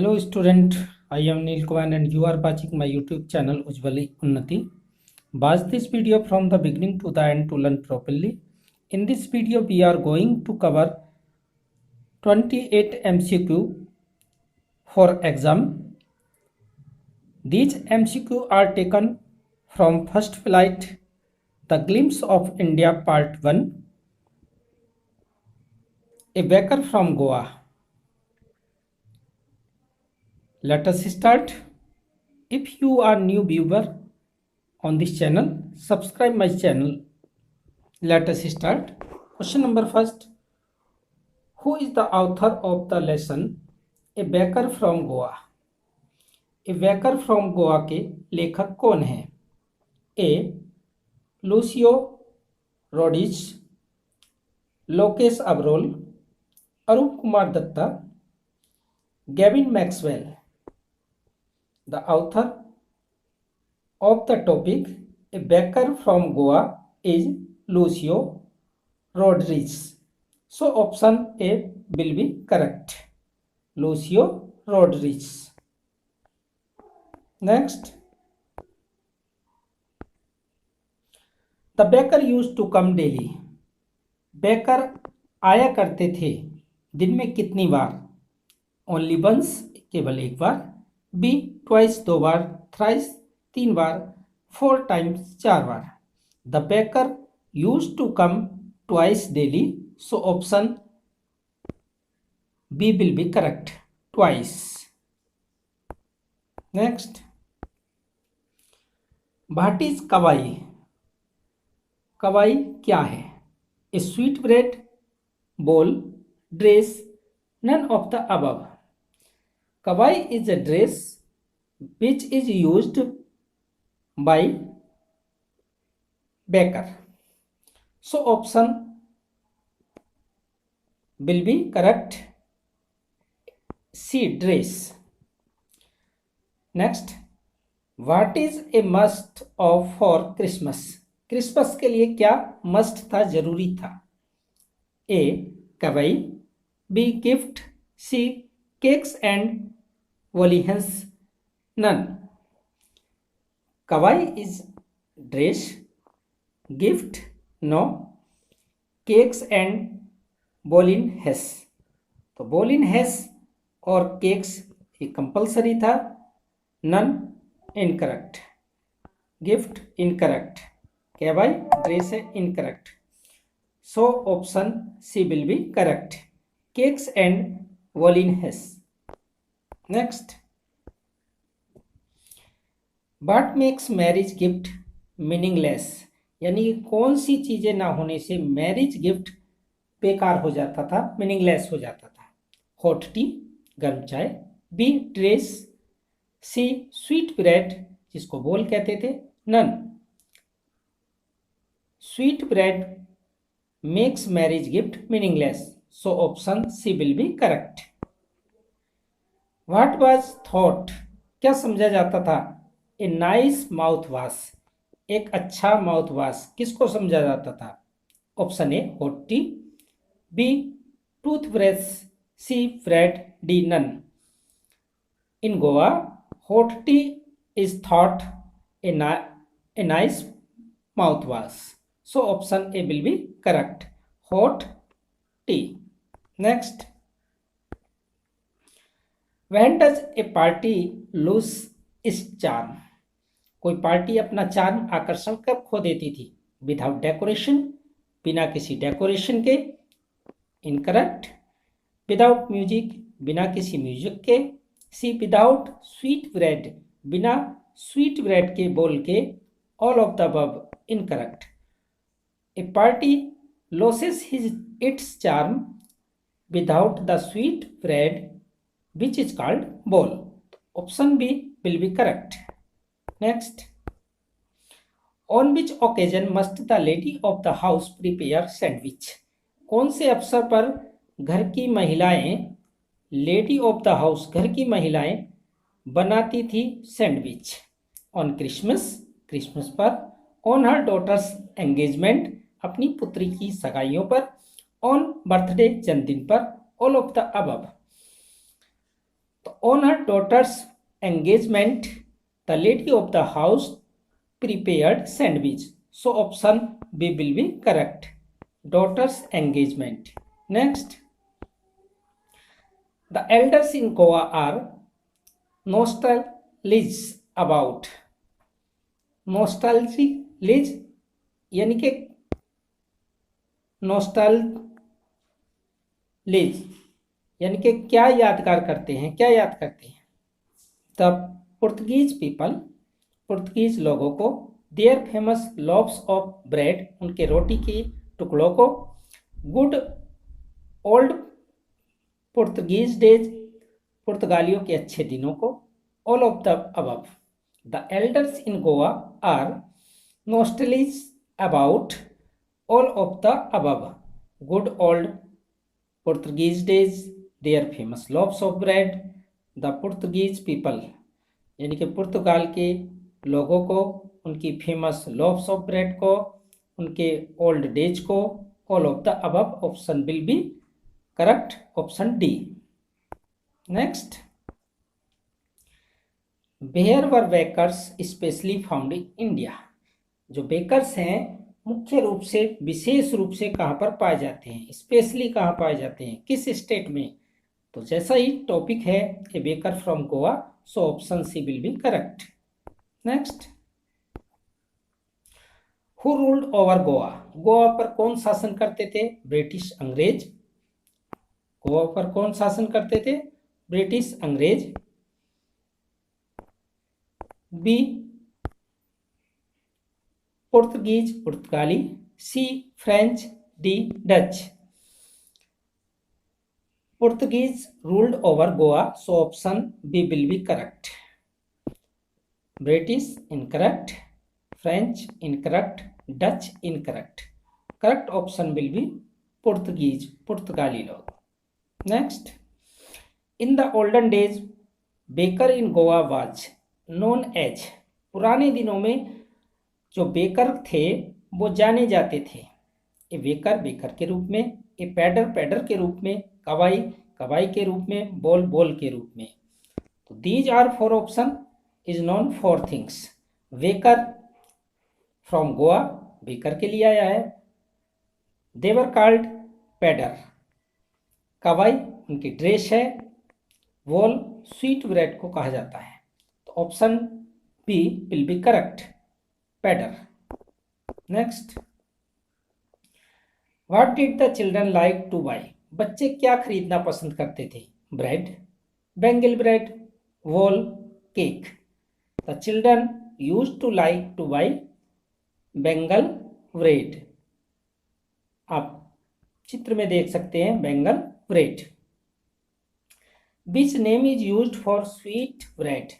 Hello student, I am Neil Kumar and you are watching my YouTube channel Ujjwali Unnati. Watch this video from the beginning to the end to learn properly. In this video we are going to cover 28 MCQ for exam. These MCQ are taken from First Flight, The Glimpse of India Part 1, A Baker from Goa. Let us start. If you are new viewer on this channel, subscribe my channel. Let us start. Question number first. Who is the author of the lesson A Baker from Goa? A Baker from Goa के लेखक कौन हैं? A. Lucio Rodrigues, Lokesh Abrol, Arup Kumar Dutta, Gavin Maxwell. The author of the topic A Baker from Goa is Lucio Rodriguez. So option A will be correct. Lucio Rodriguez. Next. The baker used to come daily. Baker आया करते थे दिन में कितनी बार? Only once, केवल एक बार. B. Twice, दो बार. Thrice, तीन बार. 4 times, चार बार. The baker used to come twice daily. So option B will be correct. Twice. Next. What is kawai? Kawai क्या है? A sweet bread, bowl, dress, none of the above. Kawai is a dress which is used by baker. So option will be correct. C. Dress. Next. What is a must of for Christmas? Christmas के लिए क्या must था, जरूरी था? A. Kavai, B. Gift, C. Cakes and वोलिहंस, none. Kavai is dress, gift no, cakes and Boolean हेस. तो Boolean हेस और cakes ये compulsory था. None incorrect. Gift incorrect. कवाई ड्रेस है incorrect. So option C will be correct. Cakes and violin हेस. Next. What makes marriage gift meaningless? यानी कौन सी चीजें ना होने से मैरिज गिफ्ट बेकार हो जाता था, मीनिंगलेस हो जाता था? हॉट टी, गर्म चाय. B. Dress. C. Sweet bread, जिसको बोल कहते थे. None. Sweet bread makes marriage gift meaningless. So option C will be correct. What was thought? क्या समझा जाता था? ए नाइस माउथ वॉश, एक अच्छा माउथ वॉश किसको समझा जाता था? Option A hot tea, B toothbrush, C bread, D none. In Goa hot tea is thought a nice mouthwash. So option A will be correct. Hot tea. Next. When does a party lose its charm? कोई party अपना charm, आकर्षण कब खो देती थी? Without decoration, बिना किसी decoration के. इनकरेक्ट. विदाउट म्यूजिक, बिना किसी म्यूजिक के. सी. विदाउट स्वीट ब्रेड, बिना स्वीट ब्रेड के बोल के. All of the above incorrect. A party losses it's charm without the sweet bread which is called bowl. Option B will be correct. Next. On which occasion must the lady of the house prepare sandwich? कौन से अवसर पर घर की महिलाएं, lady of the house घर की महिलाएं बनाती थी सैंडविच? ऑन क्रिसमस, क्रिसमस पर. ऑन हर डॉटर्स एंगेजमेंट, अपनी पुत्री की सगाइयों पर. ऑन बर्थडे, जन्मदिन पर. All of the above. तो on her daughter's engagement the lady of the house prepared sandwich, so option B will be correct, daughter's engagement. Next, the elders in Goa are nostalgic about, nostalgic यानी कि nostalgic यानी कि क्या यादगार करते हैं, क्या याद करते हैं? द पुर्तगीज पीपल, पुर्तगीज लोगों को, their famous loaves of bread, उनके रोटी के टुकड़ों को, गुड ओल्ड पुर्तगीज डेज, पुर्तगालियों के अच्छे दिनों को, all of the above. The elders in Goa are nostalgic about all of the above, good old Portuguese days, their famous loaves of bread, the Portuguese people यानी कि पुर्तगाल के लोगों को, उनकी फेमस लॉफ्स ऑफ ब्रेड को, उनके ओल्ड डेज को, all of the above, option will be correct, option D. Next, where were bakers specially found in India, जो बेकर्स हैं मुख्य रूप से, विशेष रूप से कहाँ पर पाए जाते हैं, स्पेशली कहाँ पाए जाते हैं, किस स्टेट में? तो जैसा ही टॉपिक है a baker from Goa, so option C will be correct. Next, who ruled over Goa, Goa पर कौन शासन करते थे? ब्रिटिश अंग्रेज। गोवा पर कौन शासन करते थे? ब्रिटिश अंग्रेज। बी पुर्तगीज पुर्तगाली, C French, D Dutch. Portuguese ruled over Goa, so option B will be correct. British incorrect, French incorrect, Dutch incorrect, correct option will be Portuguese, पुर्तगाली लोग। Next, in the olden days baker in Goa was known as, पुराने दिनों में जो baker थे वो जाने जाते थे ए बेकर, बेकर के रूप में, ए पैडर, पैडर के रूप में, कवाई, कवाई के रूप में, बॉल, बॉल के रूप में। तो these are four option is known for things. Baker from Goa, baker के लिए आया है। देवर कॉल्ड पैडर, कवाई उनकी ड्रेस है। वॉल स्वीट ब्रेड को कहा जाता है। तो option B will be correct, pader. Next, what did the children like to buy, बच्चे क्या खरीदना पसंद करते थे? Bread, bangle bread, wall, cake. The children used to like to buy bangle bread, आप चित्र में देख सकते हैं bangle bread. Which name is used for sweet bread,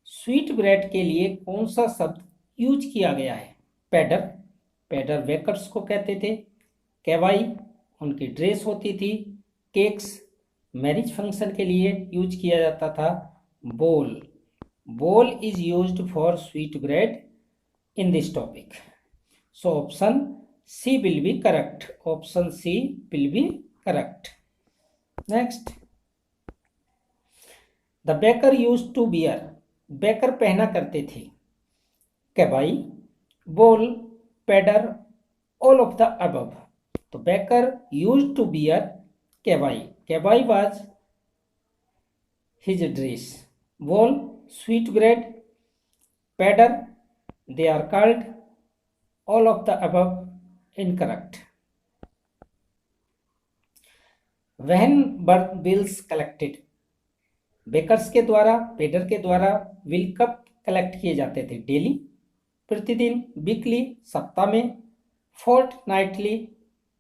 sweet bread के लिए कौन सा शब्द यूज किया गया है? पैडर, पैडर बेकर्स को कहते थे। केवाई उनकी ड्रेस होती थी। केक्स मैरिज फंक्शन के लिए यूज किया जाता था। बोल, बोल is used for sweet bread in this topic, so option C will be correct, option C will be correct. Next, the baker use to bear, baker पहना करते थे। केवाई, बोल, पैडर, ऑल ऑफ द अबव। तो baker use to bear kabai, kabai was his dress. बोल sweet bread, पैडर they are called, all of the above incorrect। when were bills collected, bakers के द्वारा, पेडर के द्वारा बिल कब कलेक्ट किए जाते थे? डेली, प्रतिदिन, वीकली, सप्ताह में, फोर्टनाइटली,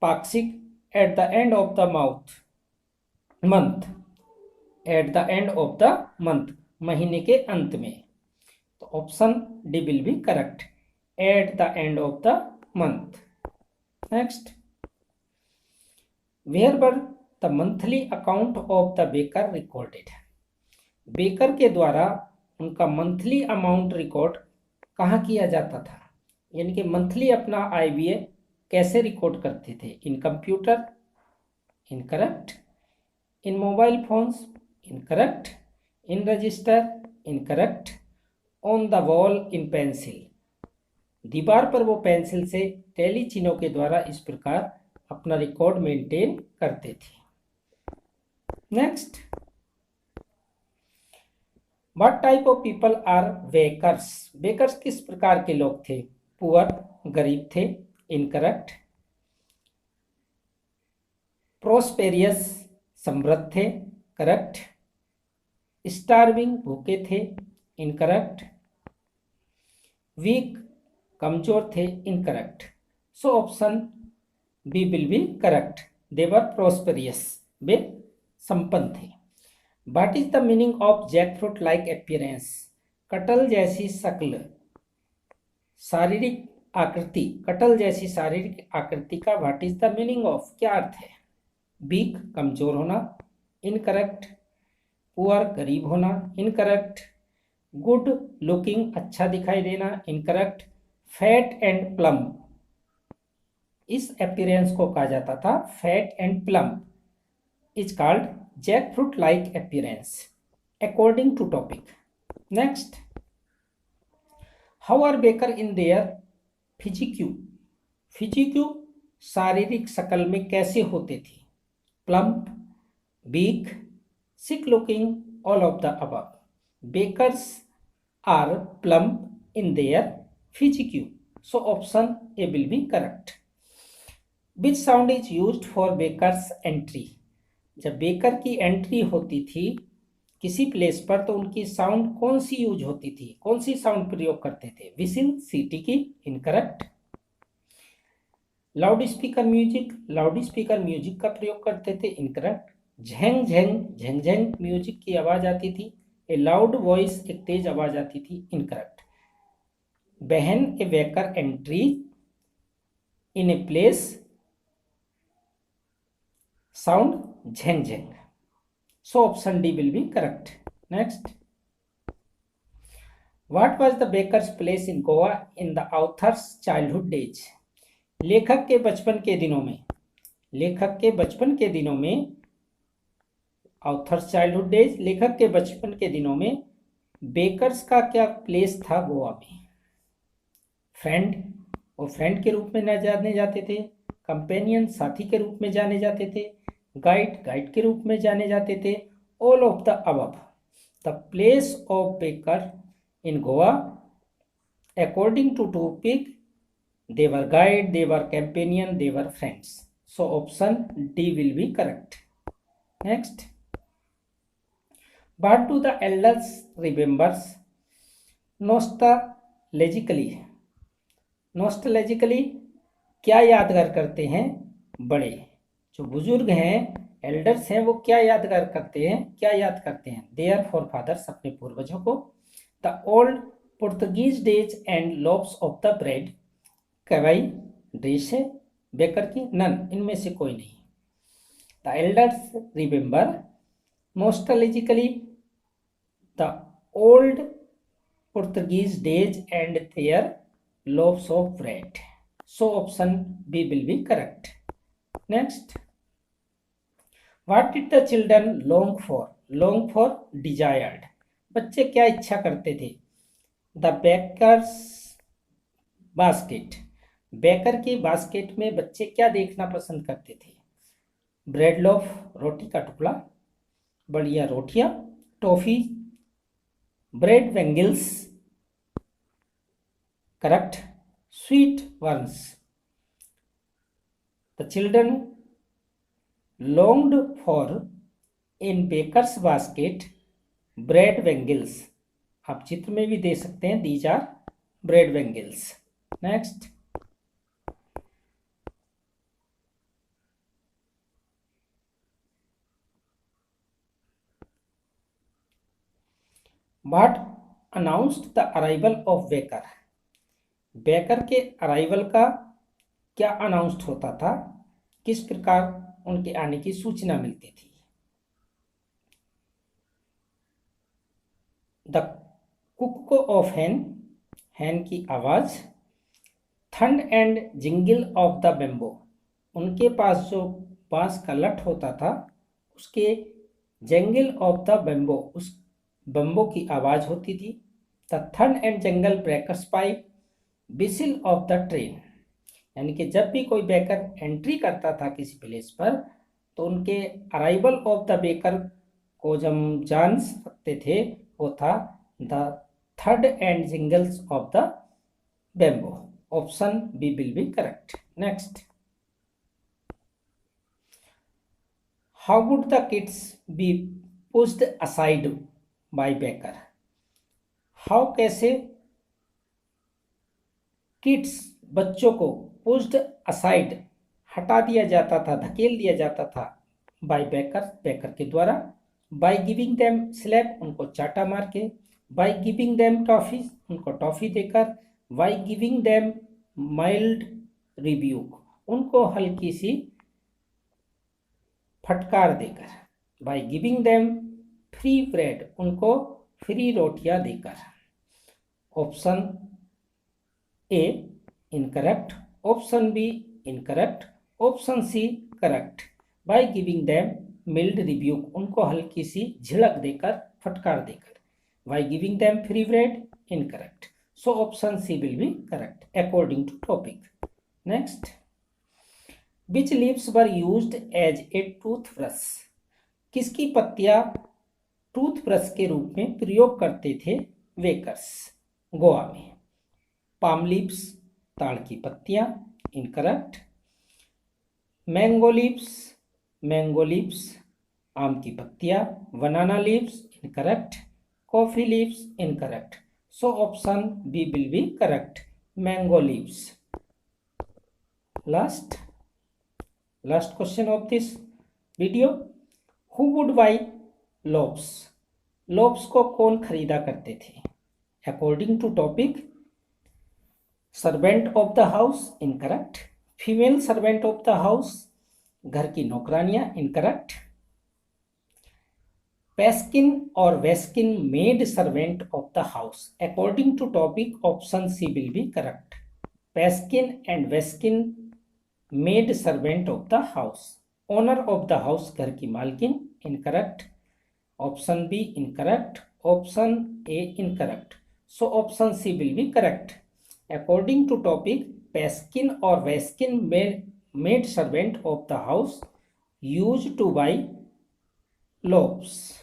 पाक्षिक, at the end of the month, at the end of the month, महीने के अंत में। तो option D will be correct, at the end of the month. Next, where were the monthly account of the baker recorded, baker के द्वारा उनका monthly amount record कहाँ किया जाता था? यानी कि मंथली अपना आईबीए कैसे रिकॉर्ड करते थे? इन computer, incorrect. In mobile phones, incorrect. In register incorrect, on the wall in pencil, दीवार पर वो पेंसिल से टैली चिन्हों के द्वारा इस प्रकार अपना रिकॉर्ड मेंटेन करते थे। Next, what type of people are bakers, bakers किस प्रकार के लोग थे? पुअर, गरीब थे, इनकरेक्ट। प्रोस्पेरियस, समृद्ध थे, करेक्ट। स्टार्विंग, भूखे थे, इनकरेक्ट। वीक, कमजोर थे, incorrect. So option B will be correct, they were prosperous, वे संपन्न थे। What is the meaning of jackfruit like appearance, कटल जैसी शक्ल, शारीरिक आकृति, कटल जैसी शारीरिक आकृति का what is the meaning of, क्या अर्थ है? वीक, कमजोर होना, इनकरेक्ट। पुअर, गरीब होना, इनकरेक्ट। गुड लुकिंग, अच्छा दिखाई देना, इनकरेक्ट। फैट एंड प्लम्प, इस अपीयरेंस को कहा जाता था fat and plump, is called jackfruit like appearance according to topic. Next, how are baker in their physique, physique शारीरिक शक्ल में कैसे होते थे? Plump, weak, sick looking, all of the above. Bakers are plump in their physique, so option A will be correct. Which sound is used for bakers entry, जब baker की entry होती थी किसी प्लेस पर तो उनकी साउंड कौन सी use होती थी, कौन सी साउंड प्रयोग करते थे? विसिल, सीटी की, incorrect. Loud speaker music, loud speaker music का प्रयोग करते थे, incorrect. Zheng Zheng, Zheng Zheng music की आवाज आती थी, ए लाउड वॉइस, एक तेज आवाज आती थी, इनकरेक्ट। बहन a baker entry in a place, sound झेंग झेंग, so option D will be correct. Next, what was the bakers place in Goa in the authors childhood days, लेखक के बचपन के दिनों में, लेखक के बचपन के दिनों में, ऑथर्स चाइल्डहुड डेज, लेखक के बचपन के दिनों में बेकर्स का क्या प्लेस था गोवा में? फ्रेंड, वो फ्रेंड के रूप में न जाने जाते थे, कंपेनियन, साथी के रूप में जाने जाते थे, गाइड, गाइड के रूप में जाने जाते थे, all of the above. The place of baker in Goa according to topic, they were guide, they were companion, they were friends, so option D will be correct. Next, what do the elders remembers nostalgically, nostalgically क्या यादगार करते हैं? बड़े, जो बुजुर्ग हैं, elders हैं, वो क्या यादगार करते हैं, क्या याद करते हैं? देयर फोरफादर्स, अपने पूर्वजों को। The old Portuguese days and loaves of the bread, कवाई डिश है बेकर की, नन, इनमें से कोई नहीं। The elders remember nostalgically the old Portuguese days and their loaves of bread, so option B will be correct. Next, what did the children long for, long for desired, बच्चे क्या इच्छा करते थे? द बेकर्स बास्केट, बेकर के basket में बच्चे क्या देखना पसंद करते थे? ब्रेड लोफ, रोटी का टुकड़ा, बढ़िया रोटियां, toffee, bread bangles, correct, sweet worms. The children longed for in baker's basket bread bangles, आप चित्र में भी दे सकते हैं, these are bread bangles. Next, what announced the arrival of baker, baker के अराइवल का क्या अनाउंस्ड होता था, किस प्रकार उनके आने की सूचना मिलती थी? द कुक ऑफ हैन, हैन की आवाज, थंड and jingle of the bamboo, उनके पास जो बांस का लठ होता था उसके, जेंगल ऑफ द बेम्बो, उस बम्बो की आवाज होती थी। द थंड and jungle breakers pipe whistle of the train, यानी कि जब भी कोई बेकर एंट्री करता था किसी प्लेस पर तो उनके अराइवल ऑफ द बेकर को जब हम जान सकते थे वो था द थर्ड and jingles of the bamboo. Option B will be correct. Next, how would the kids be pushed aside by baker? How कैसे किड्स बच्चों को पुश्ड असाइड हटा दिया जाता था, धकेल दिया जाता था बाय बेकर के द्वारा। बाय गिविंग देम स्लैप, उनको चाटा मार के। बाय गिविंग देम टॉफीज, उनको टॉफी देकर। By giving them mild rebuke, उनको हल्की सी फटकार देकर। By giving them free bread, उनको फ्री रोटियां देकर। Option A incorrect, option B incorrect, option C correct. By giving them mild rebuke, उनको हल्की सी झिड़क देकर, फटकार देकर। By giving them free bread, incorrect. So option C will be correct according to topic. Next, which leaves were used as a toothbrush? किसकी पत्तियां toothbrush के रूप में प्रयोग करते थे वेकर्स गोवा में? पाम लीव्स, ताड़ की पत्तियां, इनकरेक्ट। मैंगो लीव्स, आम की पत्तियां। Banana leaves, incorrect. Coffee leaves, incorrect. So option B will be correct, mango leaves. Last question of this video, who would buy loaves? Loaves को कौन खरीदा करते थे? According to topic, servant of the house, incorrect. Female servant of the house, घर की नौकरानियां, incorrect. पेस्किन और वेस्किन maid servant of the house, according to topic option C will be correct. पेस्किन एंड वेस्किन maid servant of the house. Owner of the house, घर की मालकिन, incorrect. Option B incorrect, option A incorrect. So option C will be correct according to topic, पेस्किन और वेस्किन maid servant of the house used to buy loaves.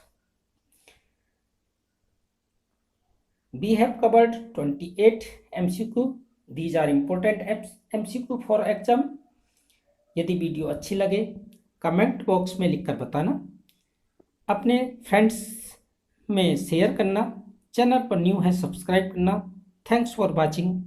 We have covered 28 MCQ. These are important MCQ for exam. यदि video अच्छी लगे comment box में लिखकर बताना, अपने फ्रेंड्स में शेयर करना, चैनल पर न्यू है सब्सक्राइब करना। Thanks for watching.